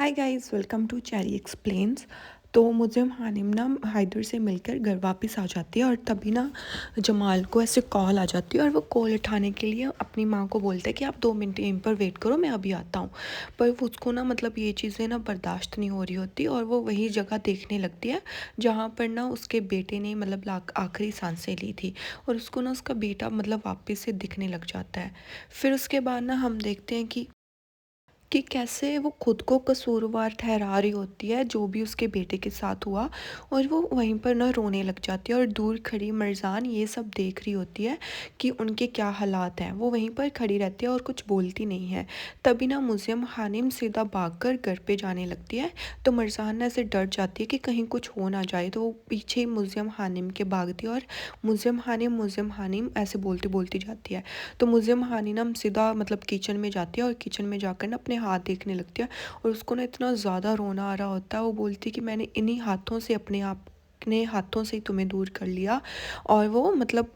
Hi guys, welcome to Cherry Explains. तो मुझे हानिम ना हैदर से मिलकर घर वापस आ जाती है और तभी ना जमाल को ऐसे कॉल आ जाती है और वो कॉल उठाने के लिए अपनी माँ को बोलता है कि आप 2 मिनट यहीं पर वेट करो, मैं अभी आता हूँ। पर वो उसको ना मतलब ये चीज़ें ना बर्दाश्त नहीं हो रही होती और वो वही जगह देखने लगती है जहाँ पर ना उसके बेटे ने मतलब आखिरी सांसें ली थी। और उसको ना उसका बेटा मतलब वापस से दिखने लग जाता है। फिर उसके बाद ना हम देखते हैं कि कैसे वो खुद को कसूरवार ठहरा रही होती है जो भी उसके बेटे के साथ हुआ। और वो वहीं पर ना रोने लग जाती है और दूर खड़ी मरजान ये सब देख रही होती है कि उनके क्या हालात हैं। वो वहीं पर खड़ी रहती है और कुछ बोलती नहीं है। तभी ना मुज़िम हानिम सीधा भागकर घर पे जाने लगती है। तो मरजान ना ऐसे डर जाती है कि कहीं कुछ हो ना जाए, तो वो पीछे मुज़िम हानिम के भागती है और मुज़िम हानिम ऐसे बोलती बोलती जाती है। तो मुज़िम हानिम सीधा मतलब किचन में जाती है और किचन में जाकर ना अपने हाथ देखने लगती है। और उसको ना इतना ज़्यादा रोना आ रहा होता है। वो बोलती है कि मैंने इन्हीं हाथों से अपने हाथों से ही तुम्हें दूर कर लिया। और वो मतलब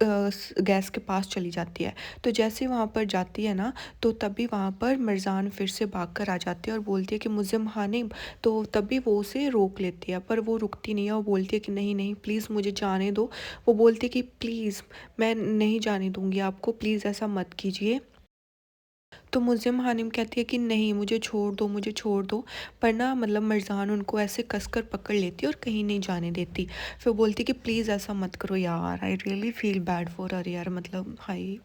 गैस के पास चली जाती है। तो जैसे वहाँ पर जाती है ना, तो तभी वहाँ पर मरजान फिर से भाग कर आ जाती है और बोलती है कि मुज़िम हानिम। तो तभी वो उसे रोक लेती है, पर वो रुकती नहीं है। वो बोलती है कि नहीं नहीं, प्लीज़ मुझे जाने दो। वो बोलती है कि प्लीज़ मैं नहीं जाने दूंगी आपको, प्लीज़ ऐसा मत कीजिए। तो मुज़िम हानिम कहती है कि नहीं, मुझे छोड़ दो, मुझे छोड़ दो। पर ना मतलब मरजान उनको ऐसे कसकर पकड़ लेती है और कहीं नहीं जाने देती। फिर बोलती कि प्लीज़ ऐसा मत करो यार, I really feel bad for her यार। मतलब हाई,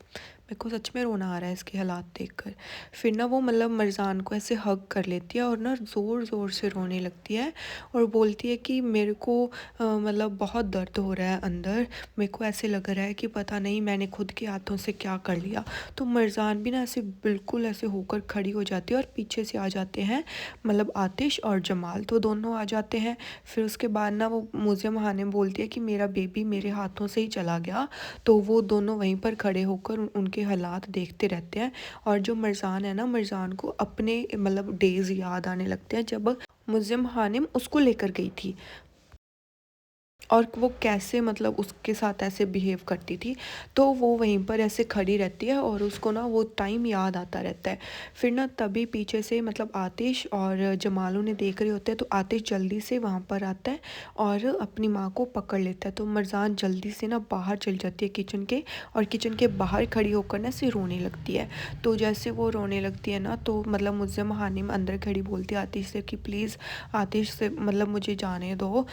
मेरे को सच में रोना आ रहा है इसके हालात देखकर। फिर ना वो मतलब मरजान को ऐसे हग कर लेती है और ना ज़ोर ज़ोर से रोने लगती है। और बोलती है कि मेरे को मतलब बहुत दर्द हो रहा है अंदर। मेरे को ऐसे लग रहा है कि पता नहीं मैंने खुद के हाथों से क्या कर लिया। तो मरजान भी ना ऐसे बिल्कुल ऐसे होकर खड़ी हो जाती है और पीछे से आ जाते हैं मतलब आतिश और जमाल, तो दोनों आ जाते हैं। फिर उसके बाद ना वो मुझे हानिम बोलती है कि मेरा बेबी मेरे हाथों से ही चला गया। तो वो दोनों वहीं पर खड़े होकर उनके हालात देखते रहते हैं। और जो मरजान है ना, मरजान को अपने मतलब डेज याद आने लगते हैं जब मुज़िम हानिम उसको लेकर गई थी और वो कैसे मतलब उसके साथ ऐसे बिहेव करती थी। तो वो वहीं पर ऐसे खड़ी रहती है और उसको ना वो टाइम याद आता रहता है। फिर ना तभी पीछे से मतलब आतिश और जमाल उन्हें देख रहे होते हैं। तो आतिश जल्दी से वहाँ पर आता है और अपनी माँ को पकड़ लेता है। तो मरजान जल्दी से ना बाहर चली जाती है किचन के, और किचन के बाहर खड़ी होकर ना ऐसे रोने लगती है। तो जैसे वो रोने लगती है ना, तो मतलब मुझसे हानिम अंदर खड़ी बोलती है आतिश से कि प्लीज़ आतिश से मतलब मुझे जाने दो।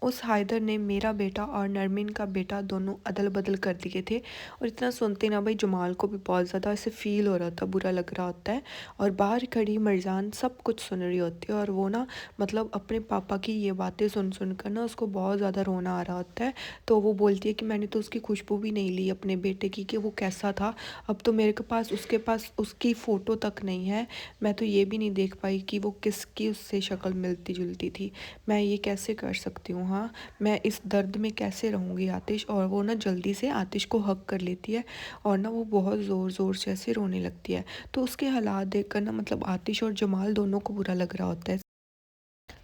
उस हैदर ने मेरा बेटा और नरमीन का बेटा दोनों अदल बदल कर दिए थे। और इतना सुनते ना भाई जमाल को भी बहुत ज़्यादा ऐसे फील हो रहा था, बुरा लग रहा होता है। और बाहर खड़ी मरजान सब कुछ सुन रही होती है और वो ना मतलब अपने पापा की ये बातें सुन सुन कर ना उसको बहुत ज़्यादा रोना आ रहा होता है। तो वो बोलती है कि मैंने तो उसकी खुशबू भी नहीं ली अपने बेटे की कि वो कैसा था। अब तो मेरे के पास उसकी फ़ोटो तक नहीं है। मैं तो ये भी नहीं देख पाई कि वो किसकी उससे शक्ल मिलती जुलती थी। मैं ये कैसे कर सकती हूँ? हाँ, मैं इस दर्द में कैसे रहूँगी आतिश। और वो ना जल्दी से आतिश को हग कर लेती है और ना वो बहुत ज़ोर ज़ोर से ऐसे रोने लगती है। तो उसके हालात देखकर ना मतलब आतिश और जमाल दोनों को बुरा लग रहा होता है।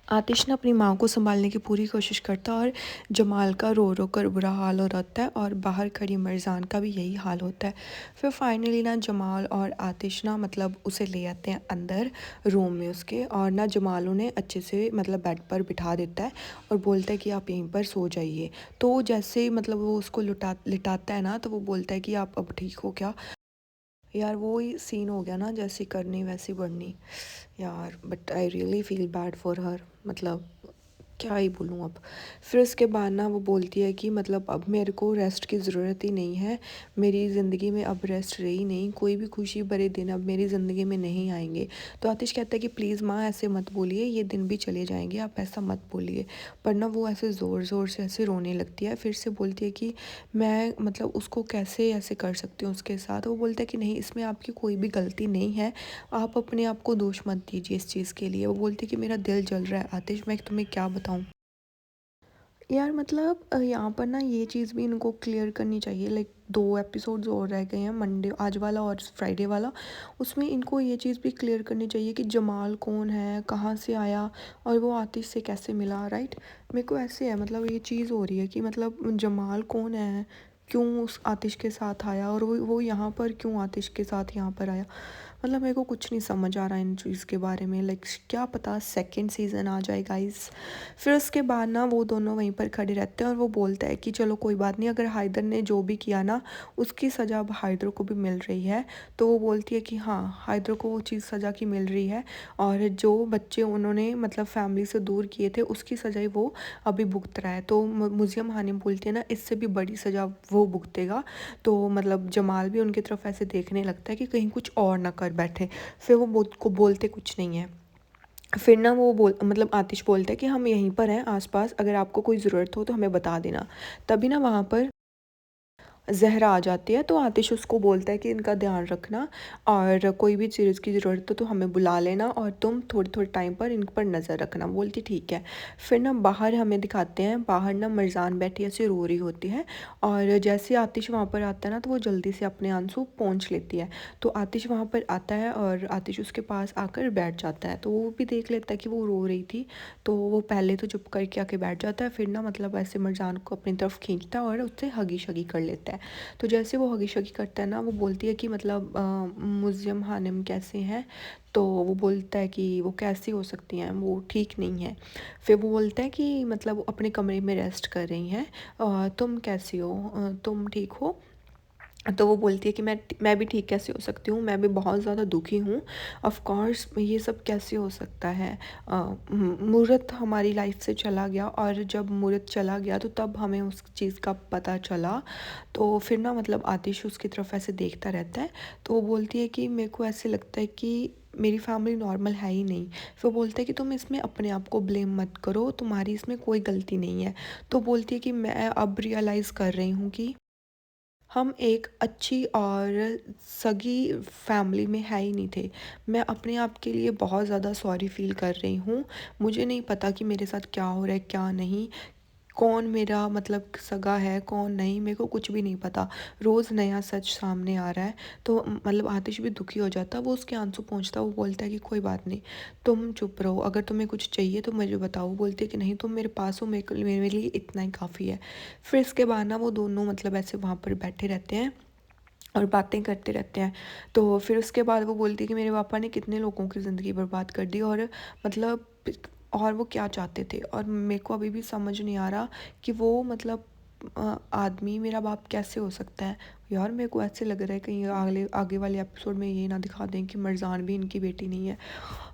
आतिश ना अपनी माँ को संभालने की पूरी कोशिश करता है और जमाल का रो रो कर बुरा हाल हो रहता है और बाहर खड़ी मरजान का भी यही हाल होता है। फिर फाइनली ना जमाल और आतिश ना मतलब उसे ले आते हैं अंदर रूम में उसके, और ना जमाल उन्हें अच्छे से मतलब बेड पर बिठा देता है और बोलता है कि आप यहीं पर सो जाइए। तो जैसे मतलब वो उसको लिटाता है ना, तो वो बोलता है कि आप अब ठीक हो क्या। यार वो ही सीन हो गया ना, जैसी करनी वैसी बढ़नी यार। But I really feel bad for her, मतलब क्या ही बोलूँ अब। फिर उसके बाद ना वो बोलती है कि मतलब अब मेरे को रेस्ट की ज़रूरत ही नहीं है। मेरी ज़िंदगी में अब रेस्ट रही नहीं, कोई भी खुशी भरे दिन अब मेरी ज़िंदगी में नहीं आएंगे। तो आतिश कहता है कि प्लीज़ माँ ऐसे मत बोलिए, ये दिन भी चले जाएंगे, आप ऐसा मत बोलिए। पर ना वो ऐसे ज़ोर ज़ोर से ऐसे रोने लगती है। फिर से बोलती है कि मैं मतलब उसको कैसे ऐसे कर सकती हूँ उसके साथ। वो बोलता है कि नहीं, इसमें आपकी कोई भी गलती नहीं है, आप अपने आप को दोष मत दीजिए इस चीज़ के लिए। वो बोलती है कि मेरा दिल जल रहा है आतिश, मैं तुम्हें क्या बताऊँ। यार मतलब यहाँ पर ना ये चीज़ भी इनको क्लियर करनी चाहिए। लाइक 2 एपिसोड्स और रह गए हैं, मंडे आज वाला और फ्राइडे वाला। उसमें इनको ये चीज़ भी क्लियर करनी चाहिए कि जमाल कौन है, कहाँ से आया और वो आतिश से कैसे मिला, राइट। मेरे को ऐसे है मतलब ये चीज़ हो रही है कि मतलब जमाल कौन है, क्यों उस आतिश के साथ आया, और वो यहाँ पर क्यों आतिश के साथ यहाँ पर आया। मतलब मेरे को कुछ नहीं समझ आ रहा इन चीज़ के बारे में, लाइक क्या पता सेकंड सीज़न आ जाए गाइस। फिर उसके बाद ना वो दोनों वहीं पर खड़े रहते हैं और वो बोलता है कि चलो कोई बात नहीं, अगर हाइदर ने जो भी किया ना उसकी सज़ा अब हाइदर को भी मिल रही है। तो वो बोलती है कि हाँ, हाइदर को वो चीज़ सज़ा की मिल रही है, और जो बच्चे उन्होंने मतलब फैमिली से दूर किए थे उसकी सज़ा वो अभी भुगत रहा है। तो मुझे हानिम बोलती है ना, इससे भी बड़ी सज़ा वो भुगतेगा। तो मतलब जमाल भी उनकी तरफ ऐसे देखने लगता है कि कहीं कुछ और ना कर बैठे। फिर वो को बोलते कुछ नहीं है। फिर ना वो मतलब आतिश बोलता है कि हम यहीं पर हैं आसपास, अगर आपको कोई ज़रूरत हो तो हमें बता देना। तभी ना वहाँ पर ज़हरा आ जाती है, तो आतिश उसको बोलता है कि इनका ध्यान रखना, और कोई भी चीज़ की ज़रूरत हो तो हमें बुला लेना, और तुम थोड़े थोड़े टाइम पर इन पर नज़र रखना। बोलती ठीक है। फिर ना बाहर हमें दिखाते हैं, बाहर ना मरजान बैठी ऐसे रो रही होती है, और जैसे आतिश वहाँ पर आता है ना तो वो जल्दी से अपने आंसू पोंछ लेती है। तो आतिश वहाँ पर आता है और आतिश उसके पास आकर बैठ जाता है, तो वो भी देख लेता है कि वो रो रही थी। तो वो पहले तो चुप करके आके बैठ जाता है, फिर ना मतलब ऐसे मरजान को अपनी तरफ खींचता है और उससे हगी शगी कर लेता है। तो जैसे वो हगी शगी करता है ना, वो बोलती है कि मतलब मुज़म्म हानिम कैसे हैं। तो वो बोलता है कि वो कैसी हो सकती हैं, वो ठीक नहीं है। फिर वो बोलता है कि मतलब वो अपने कमरे में रेस्ट कर रही हैं, तुम कैसी हो, तुम ठीक हो। तो वो बोलती है कि मैं भी ठीक कैसे हो सकती हूँ, मैं भी बहुत ज़्यादा दुखी हूँ। ऑफ़ कोर्स ये सब कैसे हो सकता है, मूरत हमारी लाइफ से चला गया, और जब मूरत चला गया तो तब हमें उस चीज़ का पता चला। तो फिर ना मतलब आतिश उसकी तरफ ऐसे देखता रहता है। तो वो बोलती है कि मेरे को ऐसे लगता है कि मेरी फैमिली नॉर्मल है ही नहीं। फिर वो बोलता है कि तुम इसमें अपने आप को ब्लेम मत करो, तुम्हारी इसमें कोई गलती नहीं है। तो बोलती है कि मैं अब रियलाइज़ कर रही हूँ कि हम एक अच्छी और सगी फैमिली में है ही नहीं थे। मैं अपने आप के लिए बहुत ज़्यादा सॉरी फ़ील कर रही हूँ। मुझे नहीं पता कि मेरे साथ क्या हो रहा है, क्या नहीं। कौन मेरा मतलब सगा है, कौन नहीं, मेरे को कुछ भी नहीं पता। रोज़ नया सच सामने आ रहा है। तो मतलब आतिश भी दुखी हो जाता, वो उसके आंसू पोंछता, वो बोलता है कि कोई बात नहीं, तुम चुप रहो, अगर तुम्हें कुछ चाहिए तो मुझे बताओ। वो बोलती है कि नहीं, तुम मेरे पास हो, मेरे लिए इतना ही काफ़ी है। फिर इसके बाद ना वो दोनों मतलब ऐसे वहाँ पर बैठे रहते हैं और बातें करते रहते हैं। तो फिर उसके बाद वो बोलती है कि मेरे पापा ने कितने लोगों की ज़िंदगी बर्बाद कर दी, और मतलब और वो क्या चाहते थे, और मेरे को अभी भी समझ नहीं आ रहा कि वो मतलब आदमी मेरा बाप कैसे हो सकता है। यार मेरे को ऐसे लग रहा है कहीं आगे आगे वाले एपिसोड में ये ना दिखा दें कि मरजान भी इनकी बेटी नहीं है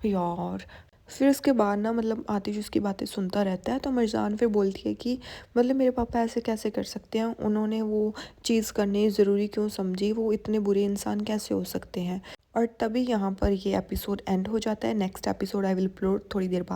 यार। फिर उसके बाद ना मतलब आतिश उसकी बातें सुनता रहता है, तो मरजान फिर बोलती है कि मतलब मेरे पापा ऐसे कैसे कर सकते हैं, उन्होंने वो चीज़ करनी ज़रूरी क्यों समझी, वो इतने बुरे इंसान कैसे हो सकते हैं। और तभी यहाँ पर ये एपिसोड एंड हो जाता है। Next episode I will upload थोड़ी देर बाद।